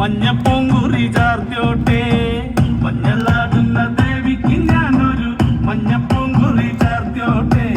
മഞ്ഞപ്പൂങ്കുറി ചാർത്തിയോട്ടെ. മഞ്ഞളാടുന്ന ദേവിക്ക് ഞാനൊരു മഞ്ഞപ്പൂങ്കുറി ചാർത്തിയോട്ടെ.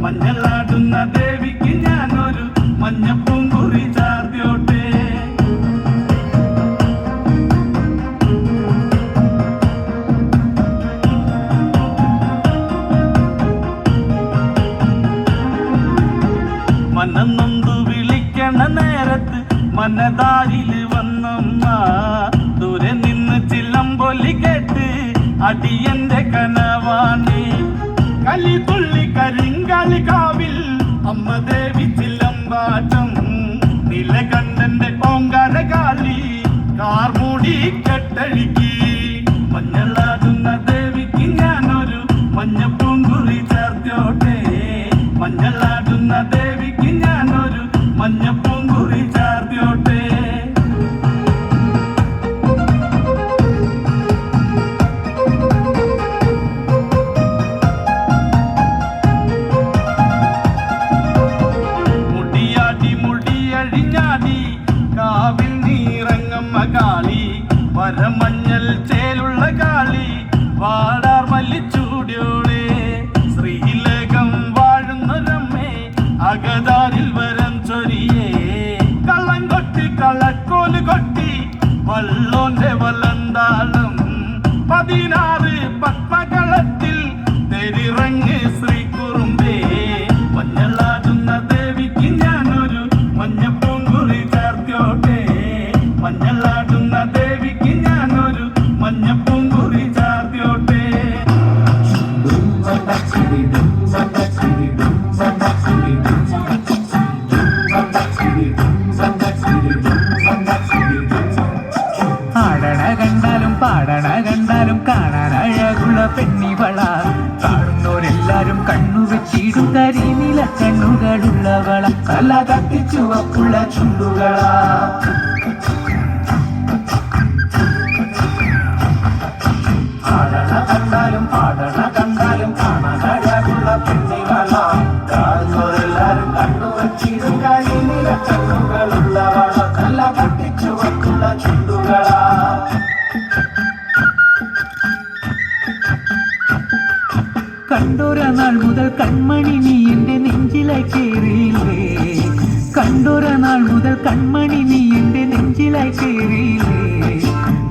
മഞ്ഞളാടുന്ന ദേവിക്ക് ഞാനൊരു മഞ്ഞപ്പൂങ്കുറി ചാർത്തിയോട്ടെ. മനം നൊന്തു വിളിക്കണ നേരത്ത് മനതാരില് വന്നമ്മ. ദൂരെ നിന്ന് ചില്ലമ്പൊലി കേട്ട് അടിയന്റെ കനവാണി. കലി തുള്ളി കരിങ്കാളി കാവിൽ അമ്മ ദേവി ചില്ലമ്പാട്ടം. നിലകണ്ഠന്റെ ഓങ്കാര കാളി കാർമൂടി കെട്ടഴുകി. മഞ്ഞളാടുന്ന ദേവിക്ക് ഞാനൊരു മഞ്ഞപ്പൂങ്കുറി ചാർത്തിയോട്ടെ. മഞ്ഞളാടുന്ന ദേവിക്ക് ഞാനൊരു മഞ്ഞപ്പൂങ്കുറി ചാർത്തിയോട്ടെ. മുടിയാടി മുടിയഴിഞ്ഞാടി കാവിൽ നീറങ്ങമ്മ കാളി. വരമഞ്ഞൽ ചേലുള്ള കാളി വാടാർ മല്ലിച്ചൂടിയോളെ. ശ്രീലേഖം വാഴുന്നൊരമ്മേ അകതാരിൽ വരം ചൊരിയേ. കള്ളം കൊട്ടി കളക്കോല് കൊട്ടി വള്ളോന്റെ വലന്താളം. 16 പത്മകളത്തിൽ തെരിറങ്ങ് ശ്രീകുറുമ്പേ. മഞ്ഞളാടുന്ന ദേവിക്ക് ഞാനൊരു മഞ്ഞപ്പൂങ്കുറി ചാർത്തിയോട്ടെ. മഞ്ഞളാടുന്ന ദേവിക്ക് ഞാനൊരു മഞ്ഞപ്പൂങ്കുറി ചാർത്തിയോട്ടെ. ആടണ കണ്ടാലും പാടണ കണ്ടാലും കാണാൻ അഴകുള്ള പെണ്ണിവള. കാണുന്നോരെല്ലാരും കണ്ണു വെച്ചിടും കരിനില കണ്ണുകളുള്ളവള. തല കത്തിച്ചുവപ്പുള്ള ചുണ്ടുകളാ. ആടണ കണ്ടാലും പാടണ കണ്ടാലും കാണാൻ അഴകുള്ള പെണ്ണിവള. കാണുന്നോരെല്ലാരും കണ്ണു വെച്ചിടും കരിനില കണ്ണുകളുള്ളവള. തല കത്തിച്ചുവപ്പുള്ള ചുണ്ടുകളാ. കണ്ടോര നാൾ മുതൽ കൺമണി നീ എന്റെ നെഞ്ചിലായി കേറിയില്ലേ. കണ്ടോര നാൾ മുതൽ കൺമണി നീ എന്റെ നെഞ്ചിലായി കേറിയില്ലേ.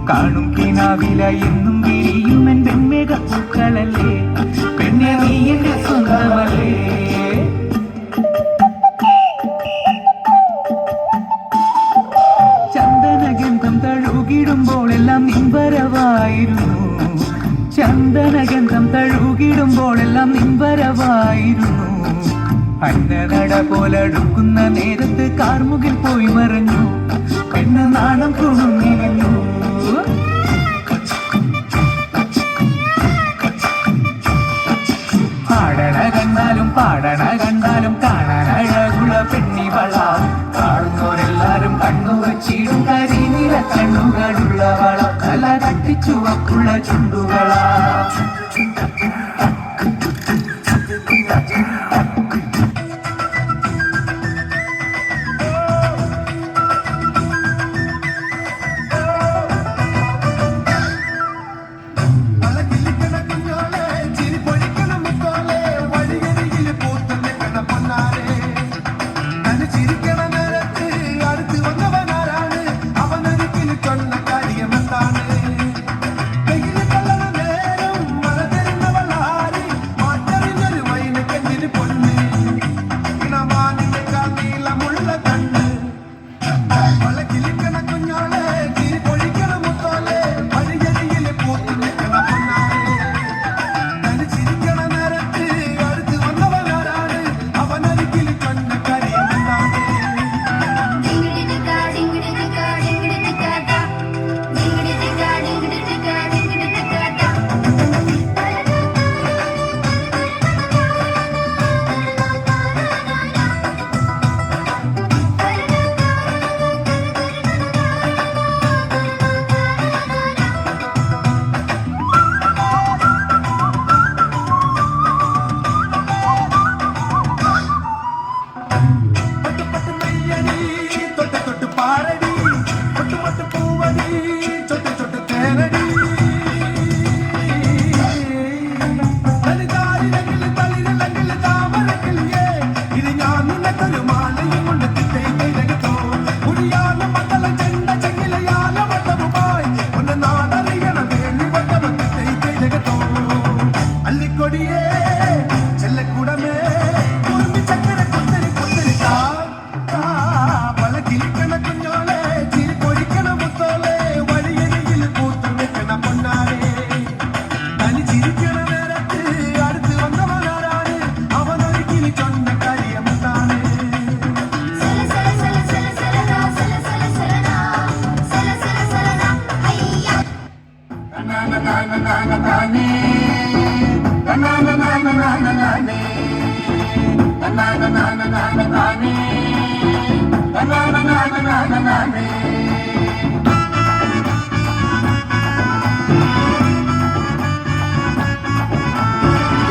കാണും കിനാവില എന്നും വിരിയും എൻ പെൺമേഘ പൂക്കളല്ലേ. പെണ്ണെ നീ എന്റെ സ്വന്തമല്ലേ. ചന്ദനഗന്ധം തഴുകിടുമ്പോഴെല്ലാം നിൻവരവായിരുന്നു. ചന്ദനഗന്ധം തഴുകിടുമ്പോഴെല്ലാം നിൻവരവായിരുന്നു. അന്നനട പോലടുക്കുന്ന നേരത്ത് കാർമുകിൽ പോയി മറഞ്ഞു. പെണ്ണ് നാണം കുണുങ്ങിവന്നു. ആടണ കണ്ടാലും പാടണ കണ്ടാലും കാണാൻ അഴകുള്ള പെണ്ണിവള. കാണുന്നോരെല്ലാരും കണ്ണു വച്ചിടും കരിനില കണ്ണുകളുള്ളവള. തല കട്ടിച്ചുവപ്പുള്ള ചുണ്ടുകളാ. അവനൊരിക്കലും ചൊന്ന കാര്യമെന്താണ്?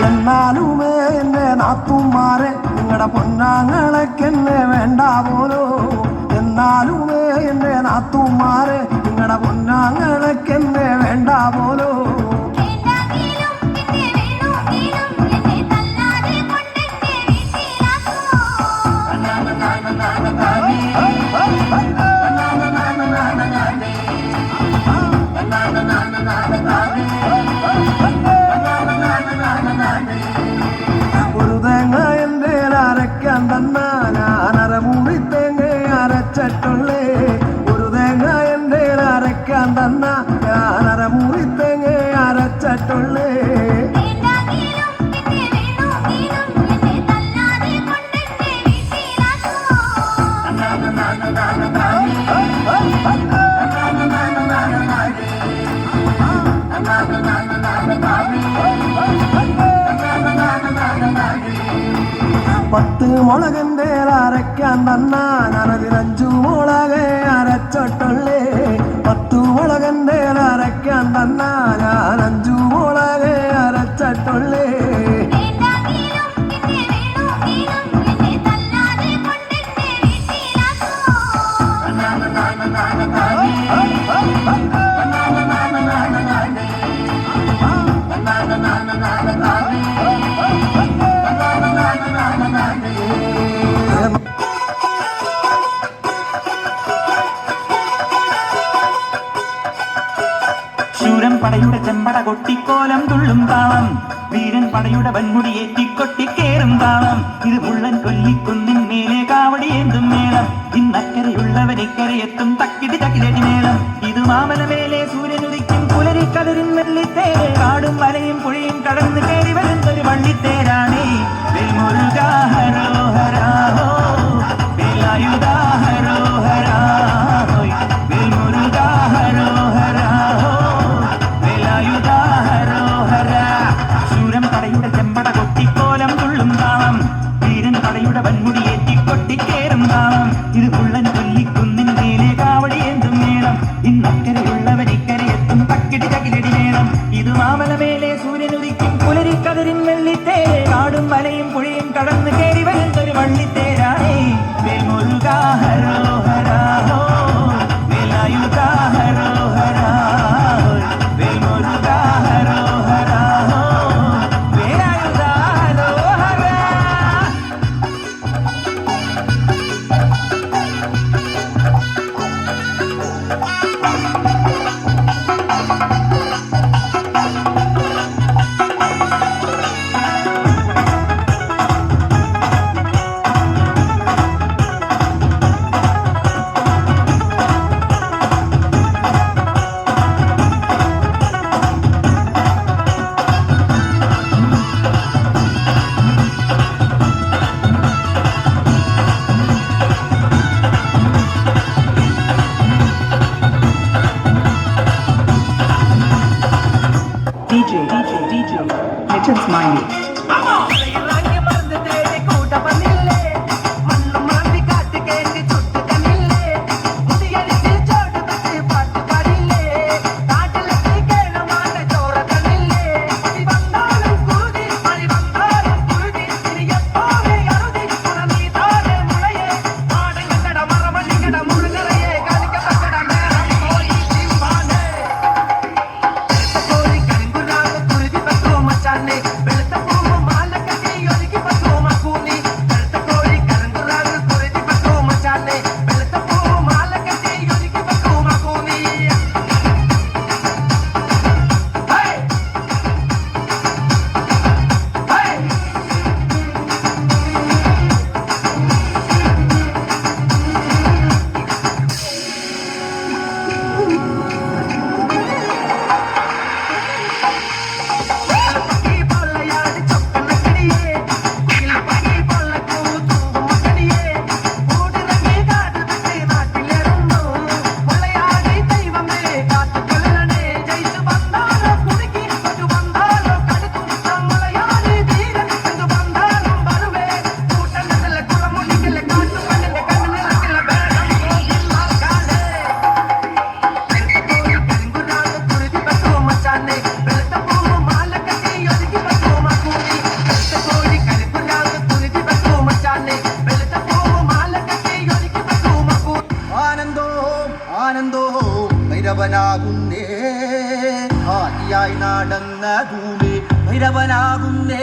എന്നാലുമേ എന്നെ നാത്തുമാരെ നിങ്ങളുടെ പൊന്നാങ്ങളൊക്കെന്നെ വേണ്ട പോലോ. എന്നാലുമേ എന്നെ നാത്തുമാരെ നിങ്ങളുടെ പൊന്നാങ്ങളൊക്കെന്നെ വേണ്ട പോലോ. ഒരു തേങ്ങ എൻ്റെ അരയ്ക്കാൻ തന്നാ ഞാൻ അരമുറി തേങ്ങ അരച്ചിട്ടുള്ളേ. ഒരു തേങ്ങ എൻ്റെ അരയ്ക്കാൻ തന്നാ ഞാൻ അരമുറി തേങ്ങ അരച്ചിട്ടുള്ളേ. പത്ത് മുളകൻ്റെ അരയ്ക്കാൻ തന്നാ ഞാനതിനഞ്ചു മുളക് അരച്ചിട്ടുള്ളേ. 10 മുളകൻ്റെ അരയ്ക്കാൻ തന്നാ ഞാൻ 5 മുളക് അരച്ചിട്ടുള്ളേ. ശൂരൻ പടയുടെ ചെമ്പട കൊട്ടിക്കോലം തുള്ളും താളം, വീരൻ പടയുടെ വൻമുടിയേറ്റിക്കൊട്ടിക്കേറും താളം. ഇത് മുള്ളൻ കൊല്ലിക്കുന്നിൻ മേലെ കാവടിയേന്തും മേളം, ഇന്നക്കരയുള്ളവരിക്കരയെത്തും തക്കിടി തക്കിലടി മേളം. ഇത് മാമലമേലെ സൂര്യനുദിക്കും പുലരിക്കതിരിൻ വെള്ളിത്തേരെ, കാടും മലയും പുഴയും കടന്ന് കയറി വരുന്നൊരു വള്ളിത്തേരാണേ. വെൽമുരുകാ ഹരോഹരാ ഹോ, വേലായുധാ ഹരോഹരാ ഹോയ്. വെൽമുരുകാ ഹരോഹരാ ഹോ, വേലായുധാ ഹരോഹരാ. ശൂരൻ പടയുടെ ചെമ്പട കൊട്ടിക്കോലം തുള്ളും താളം, വീരൻ പടയുടെ വൻമുടിയേറ്റിക്കൊട്ടിക്കേറും താളം. ഇത് മുള്ളൻ കൊല്ലിക്കുന്നിൻ മേലെ കാവടിയേന്തും മേളം, ഇന്നക്കരയുള്ളവരിക്കരയെത്തും തക്കിടി തകിലടി മേളം. ഇത് മാമലമേലെ സൂര്യനുദിക്കും പുലരിക്കതിരിൻ വെള്ളിത്തേരെ, കാടും മലയും പുഴയും കടന്ന് കയറി വരുന്നൊരു വള്ളിത്തേരാണേ. വേൽമുരുകാ ഹരോഹരാ ഹോ, വേലായുധാ ഹരോഹരാ ഹോയ്. വേൽമുരുകാ ഹരോഹരാ ഹോ, വേലായുധാ ഹരോഹരാ. DJ, Mitchell Smiley. വെളുത്ത പൂവ് മാല കെട്ടിയോ ധൂമേ ഭൈരവനാകുന്നേ